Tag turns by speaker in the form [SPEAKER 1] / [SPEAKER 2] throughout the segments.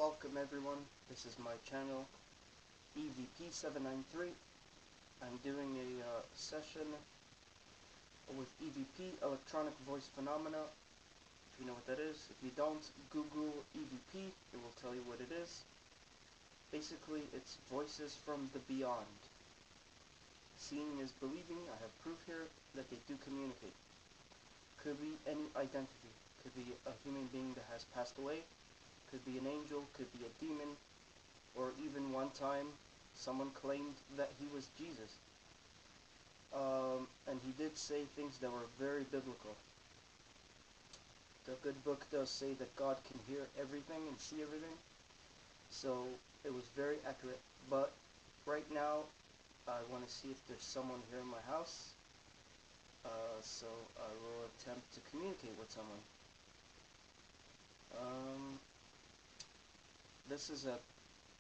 [SPEAKER 1] Welcome everyone, this is my channel, EVP793. I'm doing a session with EVP, Electronic Voice Phenomena, if you know what that is. If you don't, Google EVP, it will tell you what it is. Basically, it's voices from the beyond. Seeing is believing. I have proof here that they do communicate. Could be any identity. Could be a human being that has passed away. Could be an angel, could be a demon, or even one time someone claimed that he was Jesus. And he did say things that were very biblical. The good book does say that God can hear everything and see everything, so it was very accurate. But right now, I want to see if there's someone here in my house, so I will attempt to communicate with someone. This is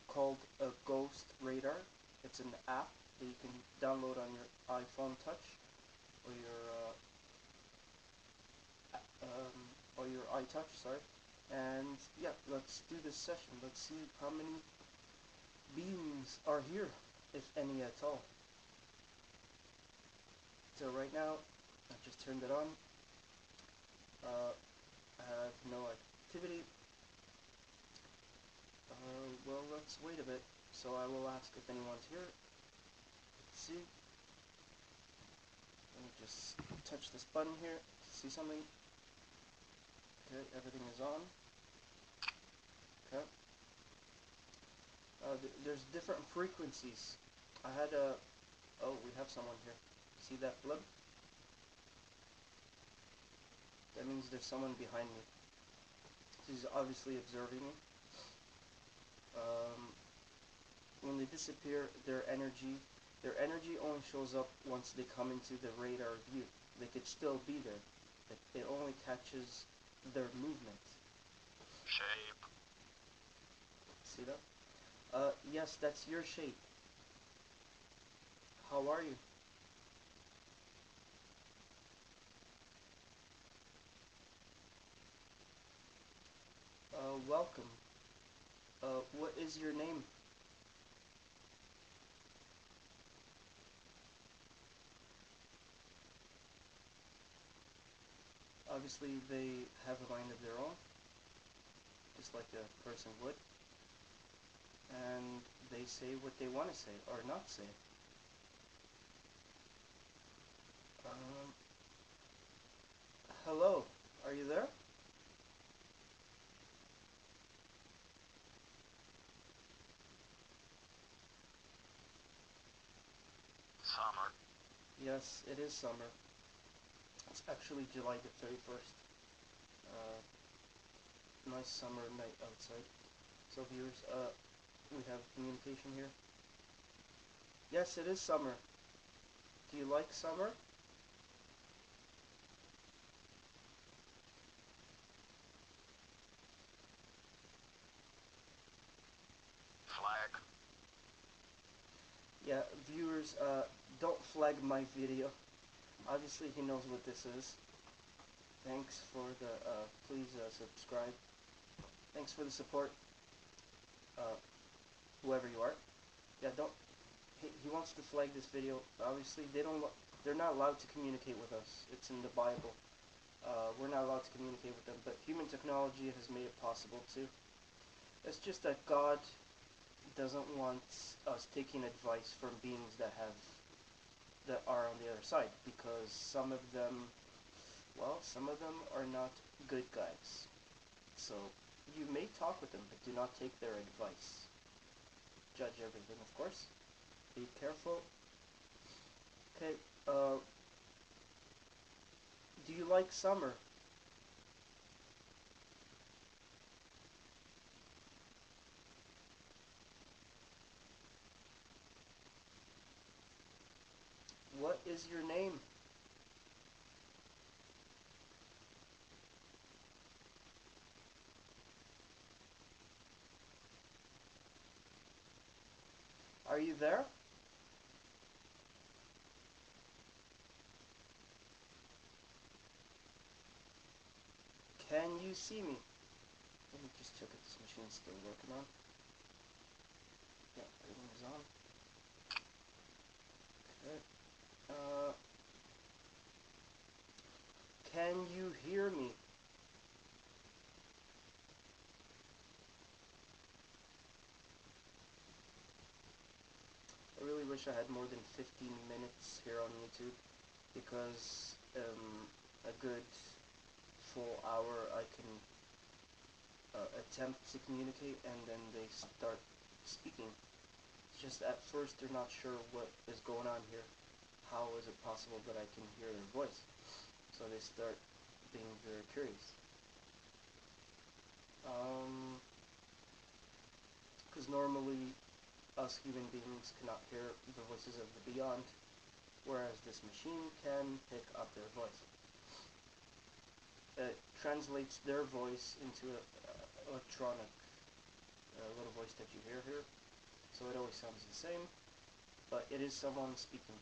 [SPEAKER 1] called a ghost radar. It's an app that you can download on your iPhone Touch or your iTouch, sorry. And yeah, let's do this session. Let's see how many beings are here, if any at all. So right now, I just turned it on. I have no activity. Well, let's wait a bit. So I will ask if anyone's here. Let's see. Let me just touch this button here to see something. Okay, everything is on. Okay. There's different frequencies. I had a... Oh, we have someone here. See that blood? That means there's someone behind me. He's obviously observing me. When they disappear, their energy only shows up once they come into the radar view. They could still be there. It only catches their movement.
[SPEAKER 2] Shape.
[SPEAKER 1] See that? Yes, that's your shape. How are you? Welcome. What is your name? Obviously, they have a mind of their own, just like a person would, and they say what they want to say, or not say. Hello, are you there?
[SPEAKER 2] Summer.
[SPEAKER 1] Yes, it is summer. It's actually July the 31st. Nice summer night outside. So viewers, we have communication here. Yes, it is summer. Do you like summer?
[SPEAKER 2] Flag.
[SPEAKER 1] Yeah, viewers, don't flag my video. Obviously he knows what this is. Thanks for the, please subscribe. Thanks for the support, whoever you are. Yeah, he wants to flag this video. Obviously they're not allowed to communicate with us. It's in the Bible. We're not allowed to communicate with them, but human technology has made it possible too. It's just that God doesn't want us taking advice from beings that are on the other side, because some of them are not good guys. So you may talk with them, but do not take their advice. Judge everything, of course. Be careful. Okay, do you like summer? What is your name? Are you there? Can you see me? Let me just check if this machine everything's still working on. Yeah, everything is on. Okay. Can you hear me? I really wish I had more than 15 minutes here on YouTube, because a good full hour I can attempt to communicate, and then they start speaking. It's just at first they're not sure what is going on here. How is it possible that I can hear their voice? So they start being very curious. Because normally us human beings cannot hear the voices of the beyond, whereas this machine can pick up their voice. It translates their voice into an electronic little voice that you hear here, so it always sounds the same, but it is someone speaking.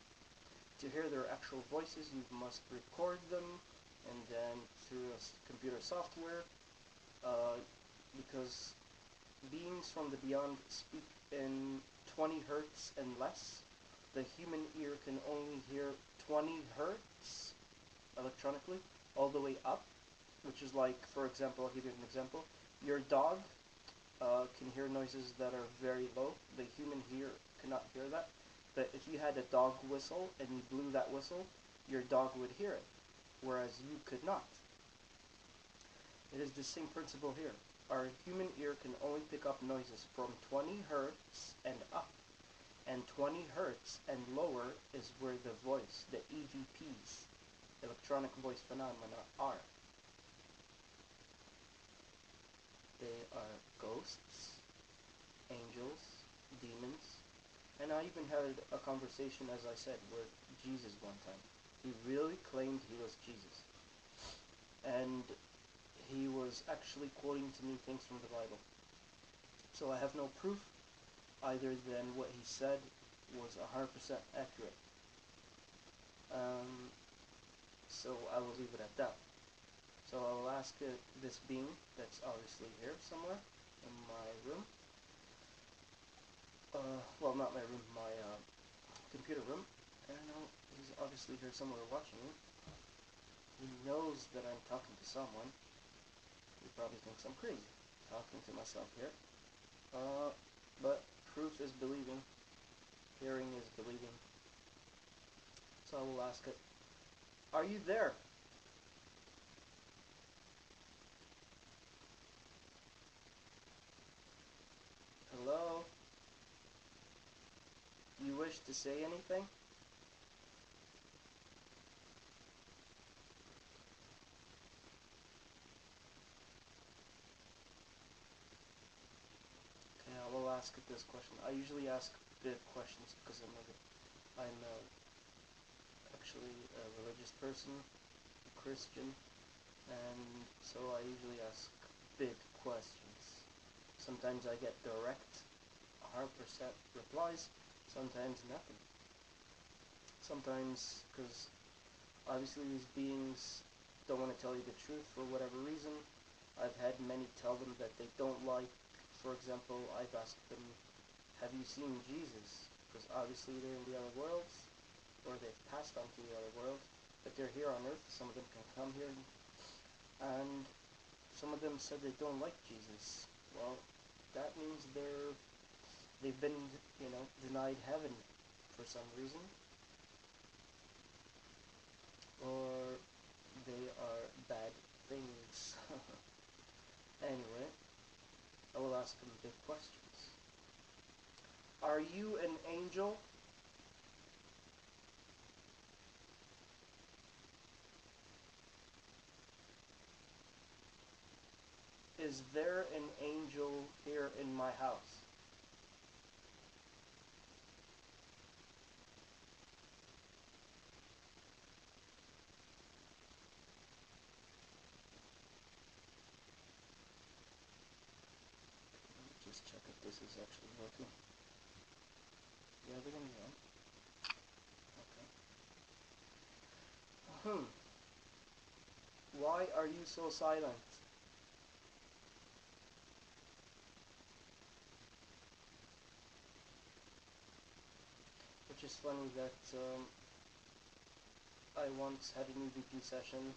[SPEAKER 1] To hear their actual voices, you must record them, and then through a computer software, because beings from the beyond speak in 20 hertz and less. The human ear can only hear 20 hertz electronically, all the way up, which is like, for example, I'll give you an example. Your dog can hear noises that are very low. The human ear cannot hear that. But if you had a dog whistle and you blew that whistle, your dog would hear it, whereas you could not. It is the same principle here. Our human ear can only pick up noises from 20 hertz and up, and 20 hertz and lower is where the voice, the EVPs, electronic voice phenomena, are. They are ghosts, angels, demons, and I even had a conversation, as I said, with Jesus one time. He really claimed he was Jesus. And he was actually quoting to me things from the Bible. So I have no proof either than what he said was 100% accurate. So I will leave it at that. So I will ask this being that's obviously here somewhere in my room. Well, not my room, my computer room. And I know he's obviously here somewhere watching me. He knows that I'm talking to someone. He probably thinks I'm crazy, talking to myself here. But proof is believing. Hearing is believing. So I will ask it, are you there? Hello? You wish to say anything? Okay, I will ask it this question. I usually ask big questions because I'm actually a religious person, a Christian, and so I usually ask big questions. Sometimes I get direct, 100% replies, sometimes nothing. Sometimes, because obviously these beings don't want to tell you the truth for whatever reason. I've had many tell them that they don't like, for example, I've asked them, have you seen Jesus? Because obviously they're in the other worlds, or they've passed on to the other world, but they're here on Earth. Some of them can come here, and some of them said they don't like Jesus. Well, that means they've been, denied heaven for some reason, or they are bad things. Anyway, I will ask them big questions. Are you an angel? Is there an angel here in my house? Let me just check if this is actually working. Yeah, everything's on. Okay. Why are you so silent? just funny that I once had an EVP session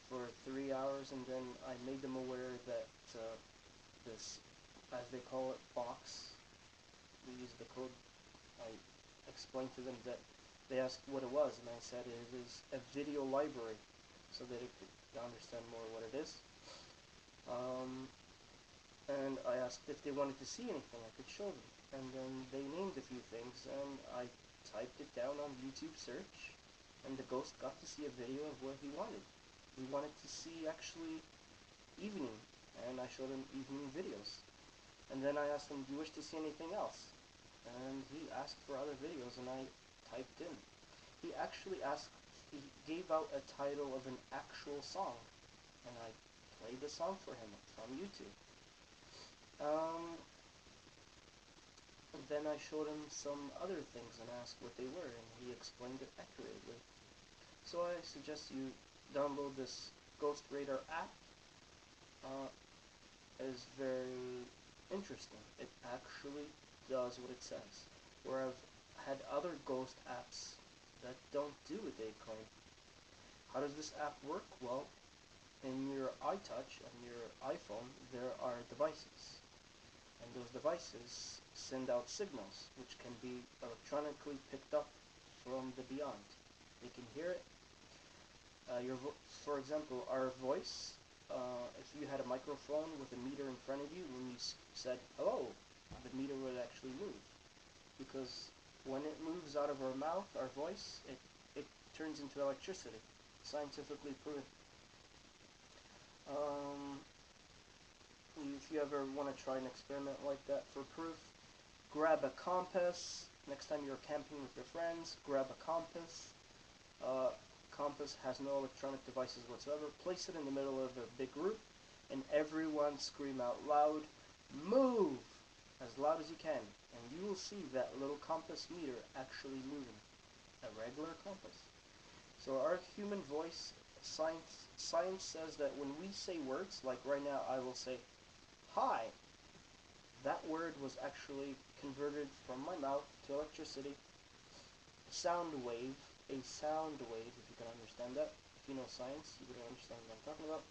[SPEAKER 1] for 3 hours, and then I made them aware that this, as they call it, box, we use the code, I explained to them that they asked what it was, and I said it is a video library, so that it could understand more what it is. And I asked if they wanted to see anything I could show them, and then they named a few things, and I typed it down on YouTube search, and the ghost got to see a video of what he wanted. He wanted to see actually evening, and I showed him evening videos. And then I asked him, do you wish to see anything else? And he asked for other videos, and I typed in. He actually asked, he gave out a title of an actual song, and I played the song for him from YouTube. And then I showed him some other things and asked what they were, and he explained it accurately. So I suggest you download this Ghost Radar app. It is very interesting. It actually does what it says. Where I've had other ghost apps that don't do what they claim. How does this app work? Well, in your iTouch, on your iPhone, there are devices. And those devices send out signals, which can be electronically picked up from the beyond. They can hear it. For example, our voice, if you had a microphone with a meter in front of you, when you said hello, the meter would actually move. Because when it moves out of our mouth, our voice, it turns into electricity. Scientifically proven. If you ever want to try an experiment like that for proof, grab a compass. Next time you're camping with your friends, grab a compass. Compass has no electronic devices whatsoever. Place it in the middle of a big group, and everyone scream out loud, "Move!" as loud as you can, and you will see that little compass meter actually moving. A regular compass. So our human voice, science says that when we say words, like right now I will say, "Hi," that word was actually converted from my mouth to electricity. Sound wave, if you can understand that. If you know science, you would understand what I'm talking about.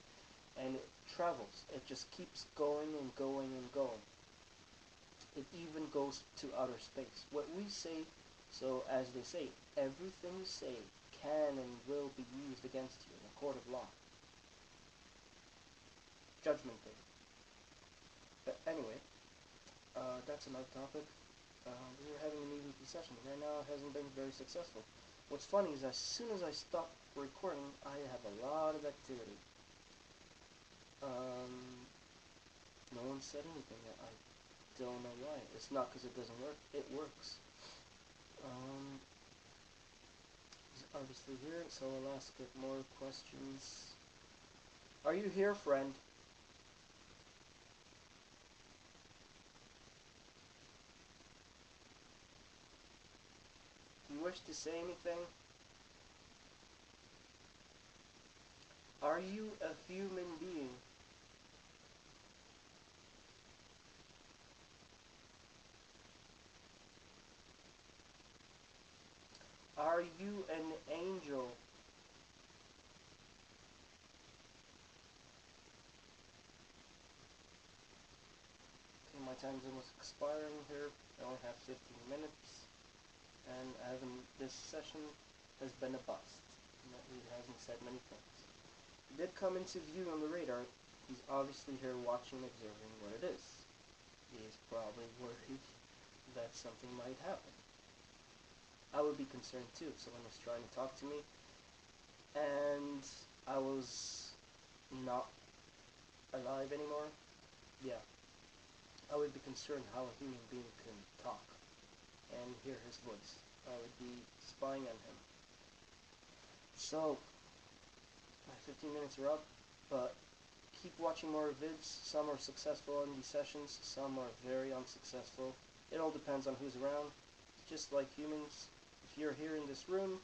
[SPEAKER 1] And it travels. It just keeps going and going and going. It even goes to outer space. What we say, so as they say, everything you say can and will be used against you in a court of law. Judgment Day. But anyway, that's another topic. We were having an EVP session. Right now it hasn't been very successful. What's funny is as soon as I stop recording, I have a lot of activity. No one said anything yet. I don't know why. It's not because it doesn't work. It works. He's obviously here, so I'll ask it more questions. Are you here, friend? Do you wish to say anything? Are you a human being? Are you an angel? Okay, my time's almost expiring here. I only have 15 minutes. And this session has been a bust. He hasn't said many things. He did come into view on the radar. He's obviously here watching, observing what it is. He's probably worried that something might happen. I would be concerned too if someone was trying to talk to me and I was not alive anymore. Yeah. I would be concerned how a human being can talk and hear his voice. I would be spying on him. So, my 15 minutes are up, but keep watching more vids. Some are successful in these sessions, some are very unsuccessful. It all depends on who's around. Just like humans, if you're here in this room,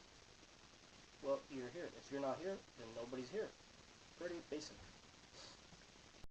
[SPEAKER 1] well, you're here. If you're not here, then nobody's here. Pretty basic.